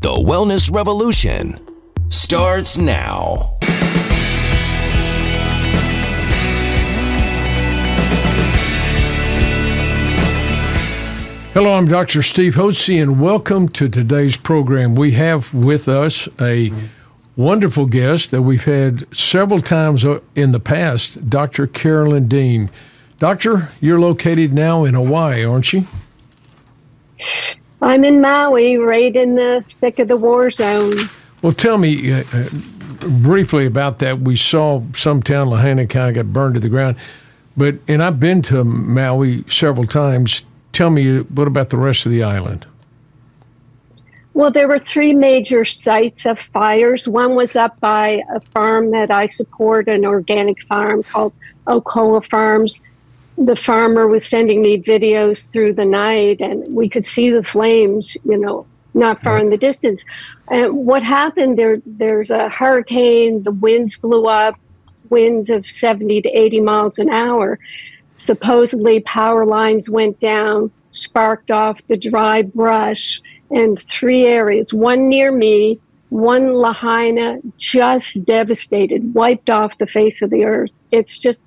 The Wellness Revolution starts now. Hello, I'm Dr. Steve Hotze, and welcome to today's program. We have with us a wonderful guest that we've had several times in the past, Dr. Carolyn Dean. Doctor, you're located now in Hawaii, aren't you? I'm in Maui, right in the thick of the war zone. Well, tell me briefly about that. We saw some town, Lahaina, kind of got burned to the ground. And I've been to Maui several times. Tell me, what about the rest of the island? Well, there were three major sites of fires. One was up by a farm that I support, an organic farm called Okoa Farms. The farmer was sending me videos through the night, and we could see the flames, not far in the distance. And what happened, there's a hurricane, the winds blew up, winds of 70 to 80 miles an hour. Supposedly power lines went down, sparked off the dry brush, and three areas, one near me, one Lahaina, just devastated, wiped off the face of the earth. It's just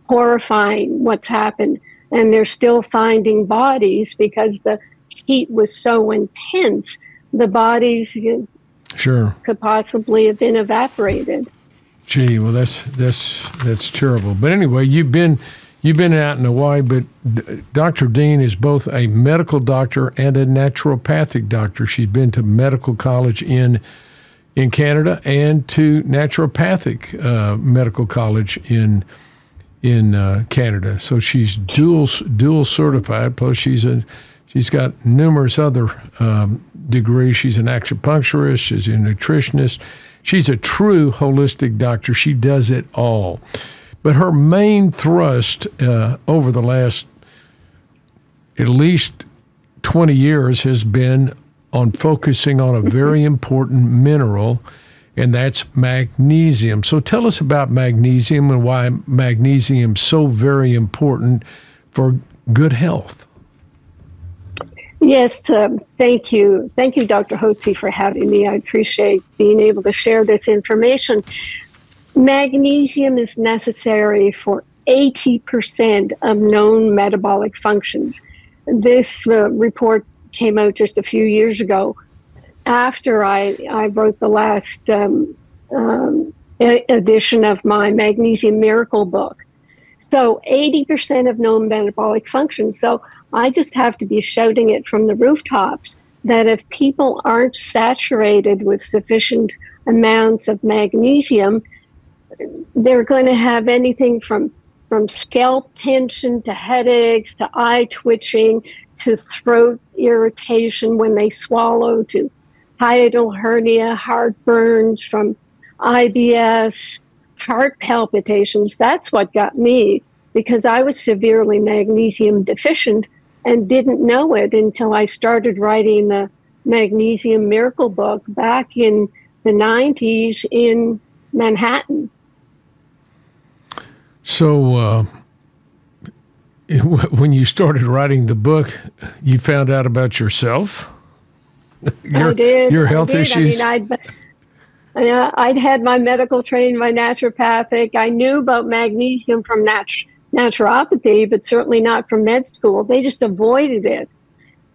horrifying what's happened. And they're still finding bodies because the heat was so intense. The bodies could possibly have been evaporated. Gee, well, that's terrible. But anyway, you've been out in Hawaii, but Dr. Dean is both a medical doctor and a naturopathic doctor. She's been to medical college in Canada and to naturopathic medical college in Canada. So she's dual certified. Plus she's got numerous other degrees. She's an acupuncturist. She's a nutritionist. She's a true holistic doctor. She does it all. But her main thrust over the last at least 20 years has been on focusing on a very important mineral, and that's magnesium. So tell us about magnesium and why magnesium is so very important for good health. Yes, thank you. Thank you, Dr. Hotze, for having me. I appreciate being able to share this information. Magnesium is necessary for 80% of known metabolic functions. This report came out just a few years ago after I wrote the last edition of my Magnesium Miracle book. So 80% of known metabolic functions. So I just have to be shouting it from the rooftops that if people aren't saturated with sufficient amounts of magnesium, they're going to have anything from scalp tension to headaches to eye twitching to throat irritation when they swallow to hiatal hernia, heartburn from IBS, heart palpitations. That's what got me, because I was severely magnesium deficient and didn't know it until I started writing the Magnesium Miracle book back in the 90s in Manhattan. So when you started writing the book, you found out about yourself? I did. Your health issues? I mean, I'd had my medical training, my naturopathic. I knew about magnesium from naturopathy, but certainly not from med school. They just avoided it.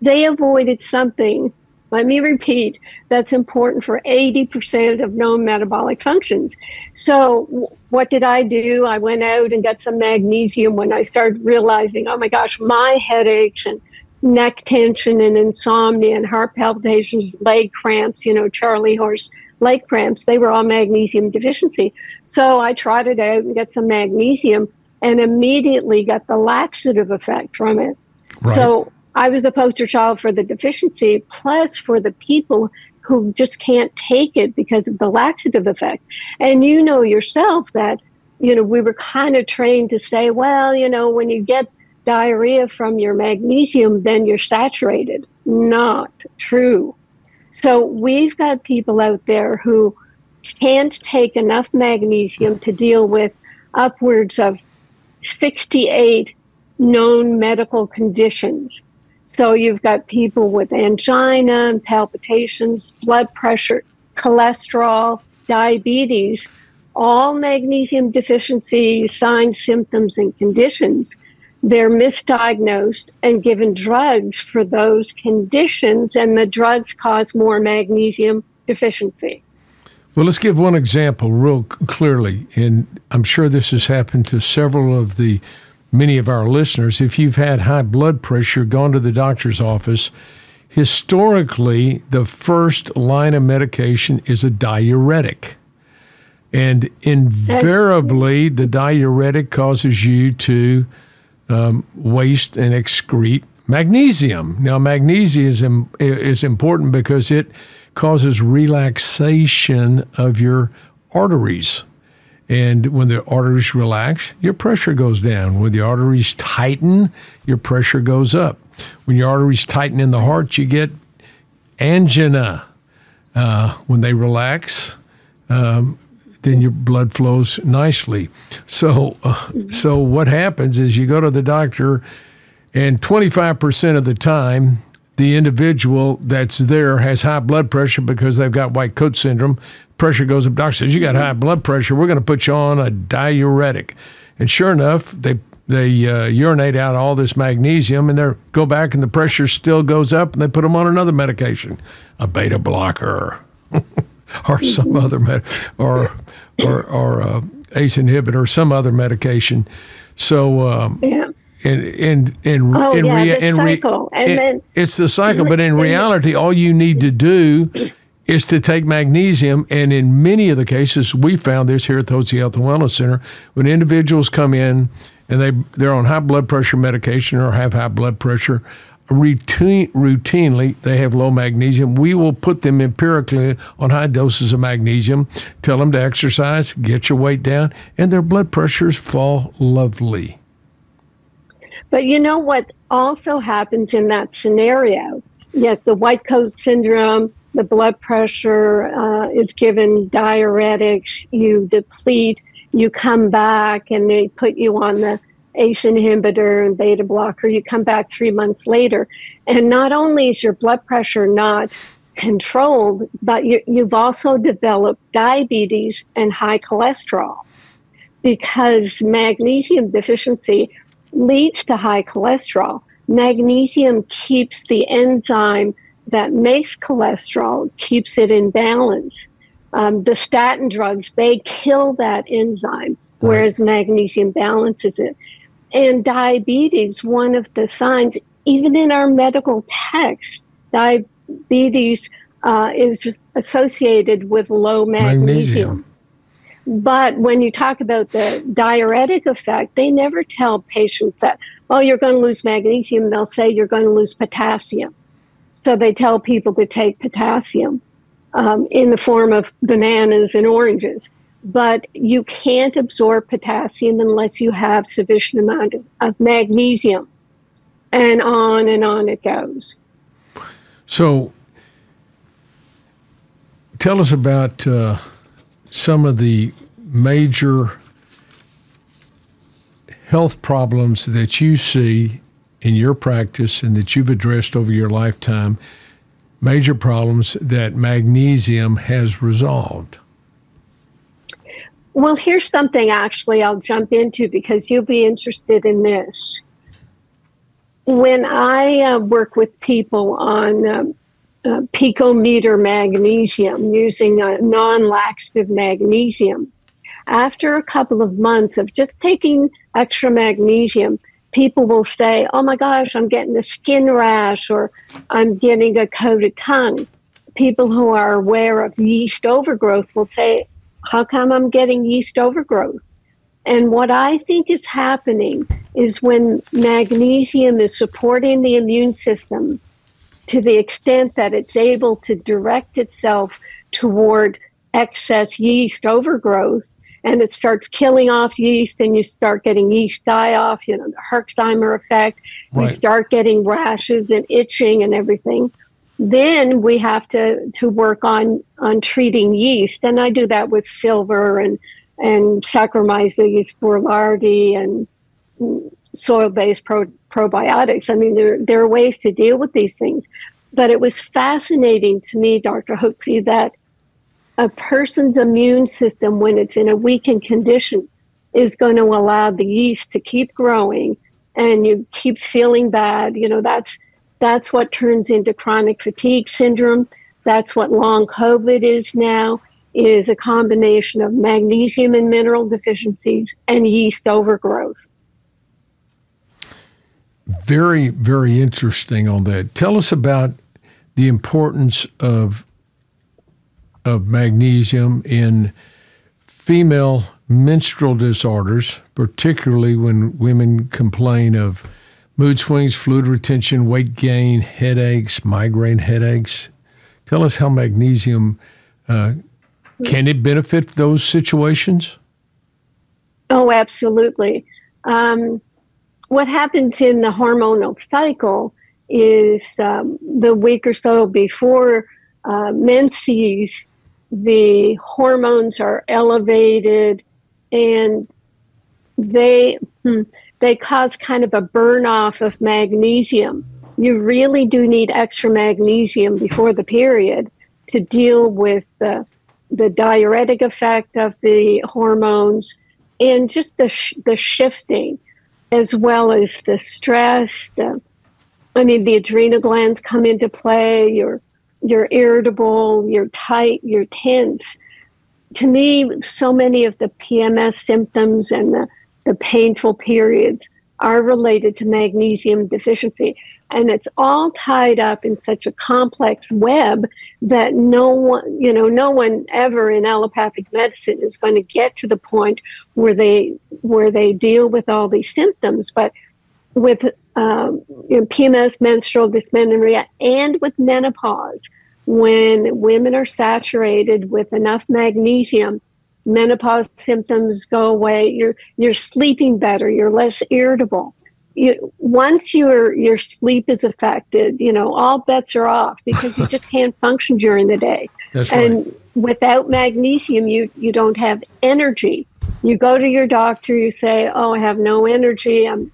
They avoided something, let me repeat, that's important for 80% of known metabolic functions. So what did I do? I went out and got some magnesium when I started realizing, oh my gosh, my headaches and neck tension and insomnia and heart palpitations, leg cramps, Charlie horse leg cramps, they were all magnesium deficiency. So I tried it out and got some magnesium and immediately got the laxative effect from it. Right. So I was a poster child for the deficiency, plus for the people who just can't take it because of the laxative effect. And you know yourself that, we were kind of trained to say, well, when you get diarrhea from your magnesium, then you're saturated. Not true. So we've got people out there who can't take enough magnesium to deal with upwards of 68 known medical conditions. So you've got people with angina and palpitations, blood pressure, cholesterol, diabetes, all magnesium deficiency signs, symptoms, and conditions. They're misdiagnosed and given drugs for those conditions, and the drugs cause more magnesium deficiency. Well, let's give one example real clearly, and I'm sure this has happened to several of many of our listeners. If you've had high blood pressure, gone to the doctor's office, historically, the first line of medication is a diuretic. And invariably, the diuretic causes you to waste and excrete magnesium. Now, magnesium is important because it causes relaxation of your arteries. And when the arteries relax, your pressure goes down. When the arteries tighten, your pressure goes up. When your arteries tighten in the heart, you get angina. When they relax, then your blood flows nicely. So what happens is you go to the doctor, and 25% of the time, the individual that's there has high blood pressure because they've got white coat syndrome. Pressure goes up. Doctor says, you got high blood pressure. We're going to put you on a diuretic. And sure enough, they urinate out all this magnesium, and they go back, and the pressure still goes up, and they put them on another medication, a beta blocker, or some other or ACE inhibitor, or some other medication. So it's the cycle. But in reality, all you need to do is to take magnesium. And in many of the cases, we found this here at the Hotze Health and Wellness Center, when individuals come in and they're on high blood pressure medication or have high blood pressure, routinely they have low magnesium. We will put them empirically on high doses of magnesium, tell them to exercise, get your weight down, and their blood pressures fall lovely. But you know what also happens in that scenario? Yes, the white coat syndrome, the blood pressure is given diuretics, you deplete, you come back, and they put you on the ACE inhibitor and beta blocker. You come back 3 months later, and not only is your blood pressure not controlled, but you've also developed diabetes and high cholesterol, because magnesium deficiency leads to high cholesterol. Magnesium keeps the enzyme that makes cholesterol, keeps it in balance. The statin drugs, they kill that enzyme, whereas magnesium balances it. And diabetes, one of the signs, even in our medical text, diabetes is associated with low magnesium. But when you talk about the diuretic effect, they never tell patients that, oh, you're going to lose magnesium. They'll say you're going to lose potassium. So they tell people to take potassium in the form of bananas and oranges. But you can't absorb potassium unless you have sufficient amount of magnesium. And on it goes. So tell us about some of the major health problems that you see in your practice and that you've addressed over your lifetime, major problems that magnesium has resolved. Well, here's something actually I'll jump into because you'll be interested in this. When I work with people on picometer magnesium using a non-laxative magnesium, after a couple of months of just taking extra magnesium, people will say, oh my gosh, I'm getting a skin rash, or I'm getting a coated tongue. People who are aware of yeast overgrowth will say, how come I'm getting yeast overgrowth? And what I think is happening is when magnesium is supporting the immune system to the extent that it's able to direct itself toward excess yeast overgrowth, and it starts killing off yeast, and you start getting yeast die-off, the Herxheimer effect. Right. You start getting rashes and itching and everything. Then we have to work on treating yeast, and I do that with silver and Saccharomyces boulardii and soil-based probiotics. I mean, there are ways to deal with these things. But it was fascinating to me, Dr. Hotze, that a person's immune system, when it's in a weakened condition, is going to allow the yeast to keep growing, and you keep feeling bad. You know, that's what turns into chronic fatigue syndrome. That's what long COVID is now, is a combination of magnesium and mineral deficiencies and yeast overgrowth. Very, very interesting on that. Tell us about the importance of magnesium in female menstrual disorders, particularly when women complain of mood swings, fluid retention, weight gain, headaches, migraine headaches. Tell us how magnesium, can it benefit those situations? Oh, absolutely. What happens in the hormonal cycle is the week or so before menses, the hormones are elevated, and they cause kind of a burn off of magnesium. You really do need extra magnesium before the period to deal with the diuretic effect of the hormones and just the shifting, as well as the stress. The adrenal glands come into play. You're irritable, you're tight, you're tense. To me, so many of the PMS symptoms and the painful periods are related to magnesium deficiency. And it's all tied up in such a complex web that no one ever in allopathic medicine is going to get to the point where they deal with all these symptoms. But with PMS, menstrual dysmenorrhea, and with menopause, when women are saturated with enough magnesium, menopause symptoms go away. You're sleeping better. You're less irritable. Once your sleep is affected, all bets are off, because you just can't function during the day. That's right. And without magnesium, you don't have energy. You go to your doctor, you say, "Oh, I have no energy. I'm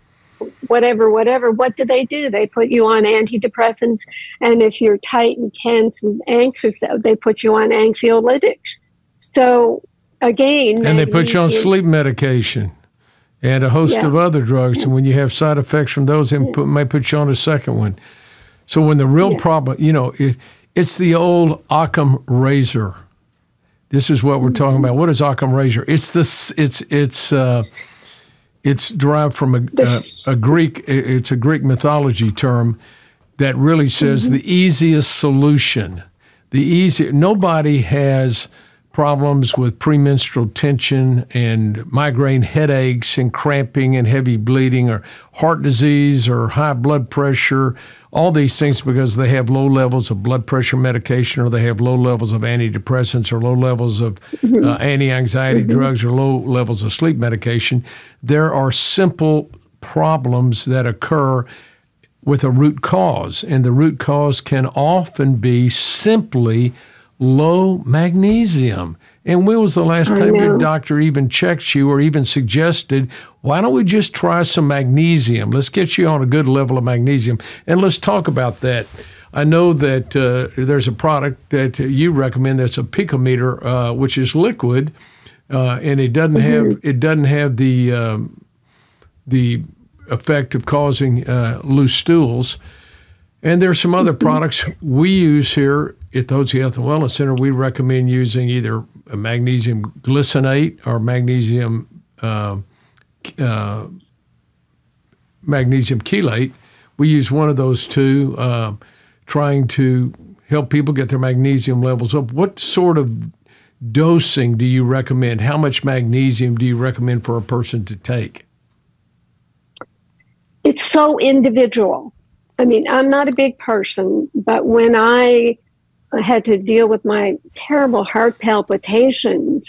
whatever." What do? They put you on antidepressants, and if you're tight and tense and anxious, they put you on anxiolytics. So again, and they put you on sleep medication and a host of other drugs. And when you have side effects from those, they may put you on a second one. So when the real problem, it's the old Occam razor. This is what we're talking about. What is Occam razor? It's derived from a Greek. It's a Greek mythology term that really says the easiest solution. Nobody has problems with premenstrual tension and migraine headaches and cramping and heavy bleeding or heart disease or high blood pressure, all these things, because they have low levels of blood pressure medication, or they have low levels of antidepressants, or low levels of anti-anxiety drugs, or low levels of sleep medication. There are simple problems that occur with a root cause, and the root cause can often be simply low magnesium. And when was the last time your doctor even checked you or even suggested, why don't we just try some magnesium? Let's get you on a good level of magnesium, and let's talk about that. I know that there's a product that you recommend that's a picometer, which is liquid, and it doesn't have the effect of causing loose stools. And there's some other products we use here at the Hotze Health and Wellness Center. We recommend using either a magnesium glycinate or magnesium chelate. We use one of those two, trying to help people get their magnesium levels up. What sort of dosing do you recommend? How much magnesium do you recommend for a person to take? It's so individual. I mean, I'm not a big person, but when I had to deal with my terrible heart palpitations,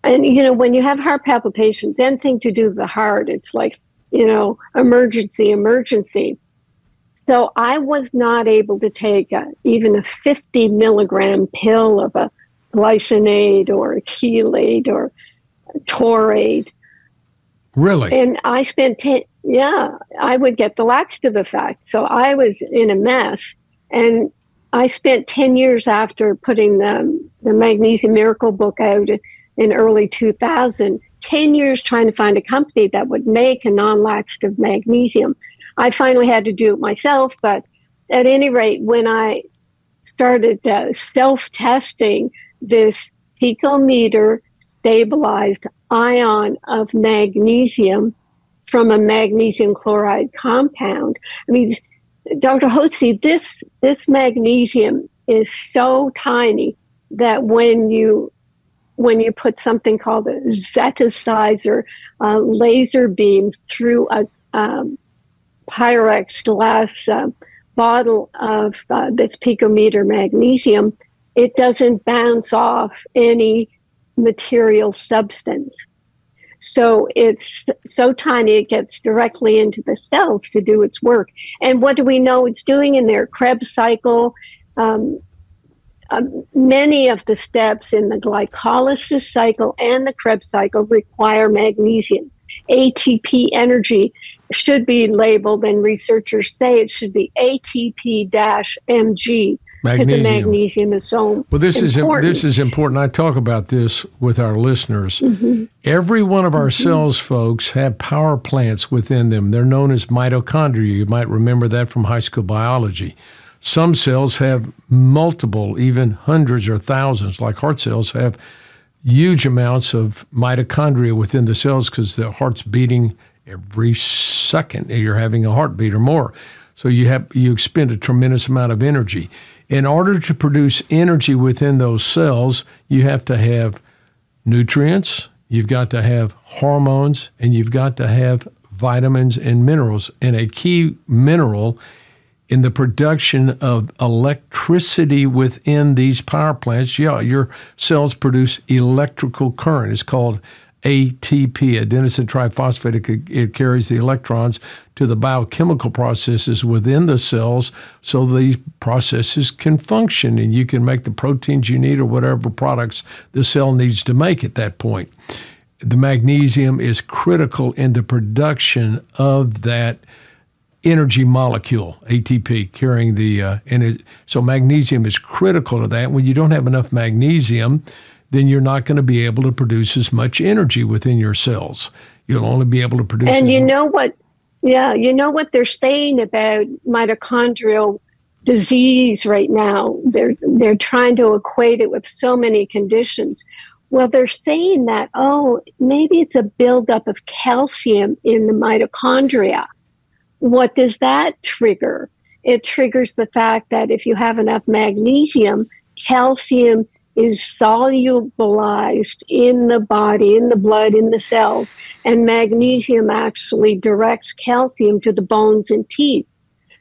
and, when you have heart palpitations, anything to do with the heart, it's like, emergency. So I was not able to take even a 50 milligram pill of a glycinate or a chelate or a taurate. Really? And I spent I would get the laxative effect. So I was in a mess. And I spent 10 years after putting the Magnesium Miracle book out in early 2000, 10 years trying to find a company that would make a non-laxative magnesium. I finally had to do it myself. But at any rate, when I started self-testing this picometer stabilized ion of magnesium from a magnesium chloride compound. I mean, Dr. Hotze, this magnesium is so tiny that when you put something called a zetasizer laser beam through a Pyrex glass bottle of this picometer magnesium, it doesn't bounce off any material substance. So it's so tiny, it gets directly into the cells to do its work. And what do we know it's doing in there? Krebs cycle. Many of the steps in the glycolysis cycle and the Krebs cycle require magnesium. ATP energy should be labeled, and researchers say it should be ATP-MG. Because the magnesium is so important. This is important. I talk about this with our listeners. Mm-hmm. Every one of our cells, folks, have power plants within them. They're known as mitochondria. You might remember that from high school biology. Some cells have multiple, even hundreds or thousands, like heart cells have huge amounts of mitochondria within the cells because the heart's beating every second. You're having a heartbeat or more. So you expend a tremendous amount of energy. In order to produce energy within those cells, you have to have nutrients, you've got to have hormones, and you've got to have vitamins and minerals. And a key mineral in the production of electricity within these power plants, your cells produce electrical current. It's called ATP, adenosine triphosphate. It carries the electrons to the biochemical processes within the cells so these processes can function and you can make the proteins you need or whatever products the cell needs to make at that point. The magnesium is critical in the production of that energy molecule, ATP, carrying the so magnesium is critical to that. When you don't have enough magnesium, then you're not going to be able to produce as much energy within your cells. You'll only be able to produce. And you know what they're saying about mitochondrial disease right now. They're trying to equate it with so many conditions. Well, they're saying that, maybe it's a buildup of calcium in the mitochondria. What does that trigger? It triggers the fact that if you have enough magnesium, calcium is solubilized in the body, in the blood, in the cells, and magnesium actually directs calcium to the bones and teeth.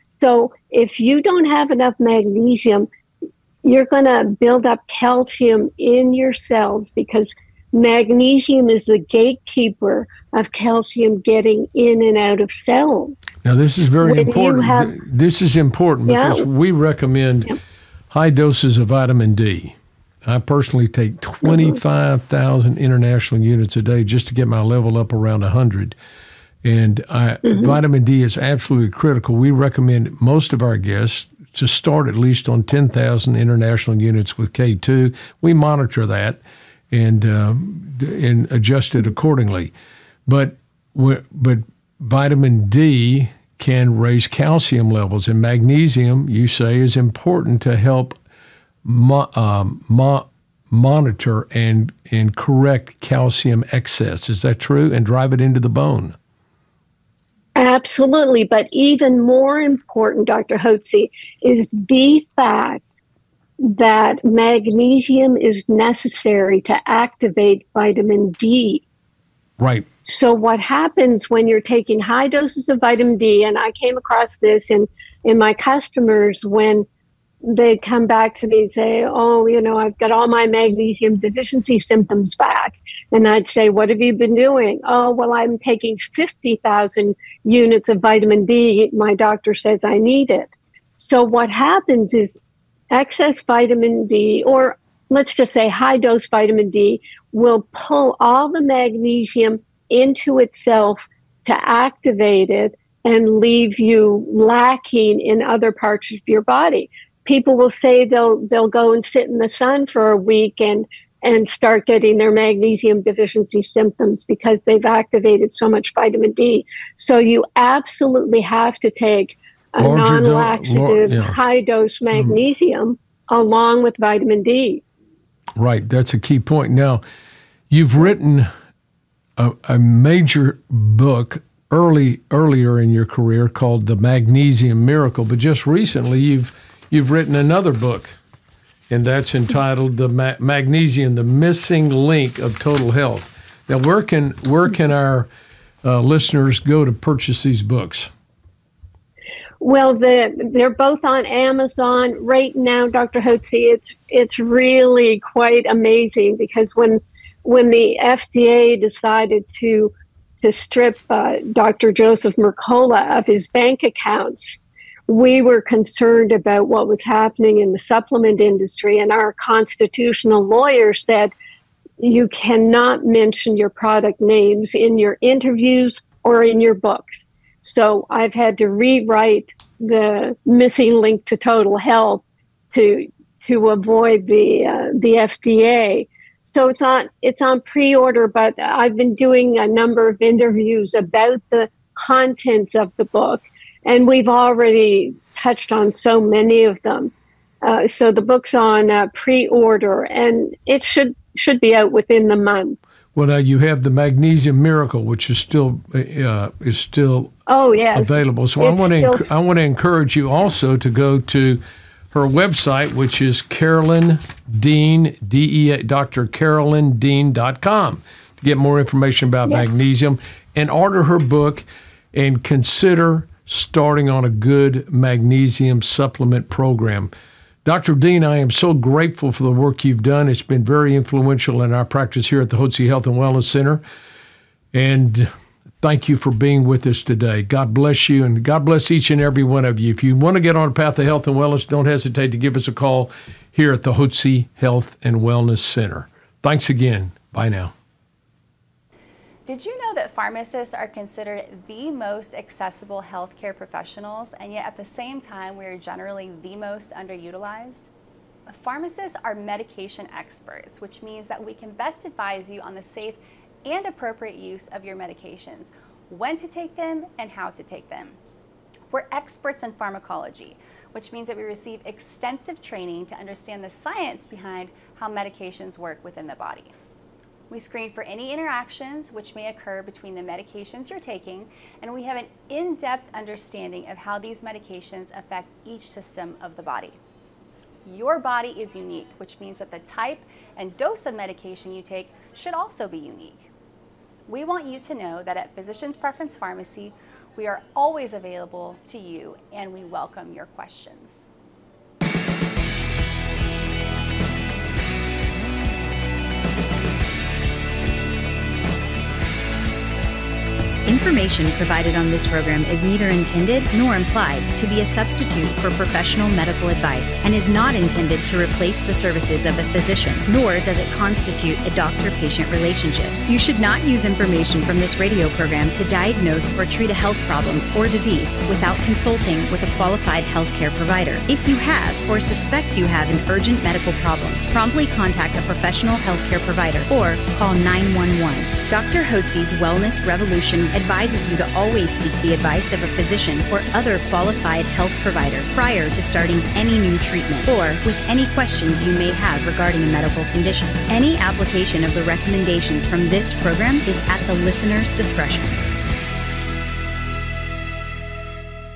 So if you don't have enough magnesium, you're going to build up calcium in your cells because magnesium is the gatekeeper of calcium getting in and out of cells. Now, this is very important. This is important because we recommend high doses of vitamin D. I personally take 25,000 international units a day just to get my level up around 100. And vitamin D is absolutely critical. We recommend most of our guests to start at least on 10,000 international units with K2. We monitor that and adjust it accordingly. But vitamin D can raise calcium levels, and magnesium, you say, is important to help monitor and correct calcium excess. Is that true? And drive it into the bone. Absolutely. But even more important, Dr. Hotze, is the fact that magnesium is necessary to activate vitamin D. Right. So what happens when you're taking high doses of vitamin D, and I came across this in my customers when they'd come back to me and say, I've got all my magnesium deficiency symptoms back. And I'd say, what have you been doing? Oh, well, I'm taking 50,000 units of vitamin D. My doctor says I need it. So what happens is excess vitamin D, or let's just say high dose vitamin D, will pull all the magnesium into itself to activate it and leave you lacking in other parts of your body. People will say they'll go and sit in the sun for a week and start getting their magnesium deficiency symptoms because they've activated so much vitamin D. So you absolutely have to take a non-laxative, high-dose magnesium along with vitamin D. Right, that's a key point. Now, you've written a major book earlier in your career called The Magnesium Miracle, but just recently you've written another book, and that's entitled The Magnesium, the Missing Link of Total Health. Now, where can our listeners go to purchase these books? Well, they're both on Amazon right now, Dr. Hotze. It's really quite amazing because when the FDA decided to strip Dr. Joseph Mercola of his bank accounts, we were concerned about what was happening in the supplement industry, and our constitutional lawyer said you cannot mention your product names in your interviews or in your books. So I've had to rewrite the missing link to total health to avoid the FDA. So it's on pre-order, but I've been doing a number of interviews about the contents of the book, and we've already touched on so many of them. So the book's on pre-order, and it should be out within the month. Well, now you have the Magnesium Miracle, which is still available. So I want to encourage you also to go to her website, which is Carolyn Dean, drcarolyndean.com, to get more information about magnesium and order her book and consider starting on a good magnesium supplement program. Dr. Dean, I am so grateful for the work you've done. It's been very influential in our practice here at the Hotze Health and Wellness Center. And thank you for being with us today. God bless you, and God bless each and every one of you. If you want to get on a path of health and wellness, don't hesitate to give us a call here at the Hotze Health and Wellness Center. Thanks again. Bye now. Did you know that pharmacists are considered the most accessible healthcare professionals, and yet at the same time we are generally the most underutilized? Pharmacists are medication experts, which means that we can best advise you on the safe and appropriate use of your medications, when to take them and how to take them. We're experts in pharmacology, which means that we receive extensive training to understand the science behind how medications work within the body. We screen for any interactions which may occur between the medications you're taking, and we have an in-depth understanding of how these medications affect each system of the body. Your body is unique, which means that the type and dose of medication you take should also be unique. We want you to know that at Physician's Preference Pharmacy, we are always available to you, and we welcome your questions. Information provided on this program is neither intended nor implied to be a substitute for professional medical advice and is not intended to replace the services of a physician, nor does it constitute a doctor-patient relationship. You should not use information from this radio program to diagnose or treat a health problem or disease without consulting with a qualified healthcare provider. If you have or suspect you have an urgent medical problem, promptly contact a professional healthcare provider or call 911. Dr. Hotze's Wellness Revolution advises you to always seek the advice of a physician or other qualified health provider prior to starting any new treatment or with any questions you may have regarding a medical condition. Any application of the recommendations from this program is at the listener's discretion.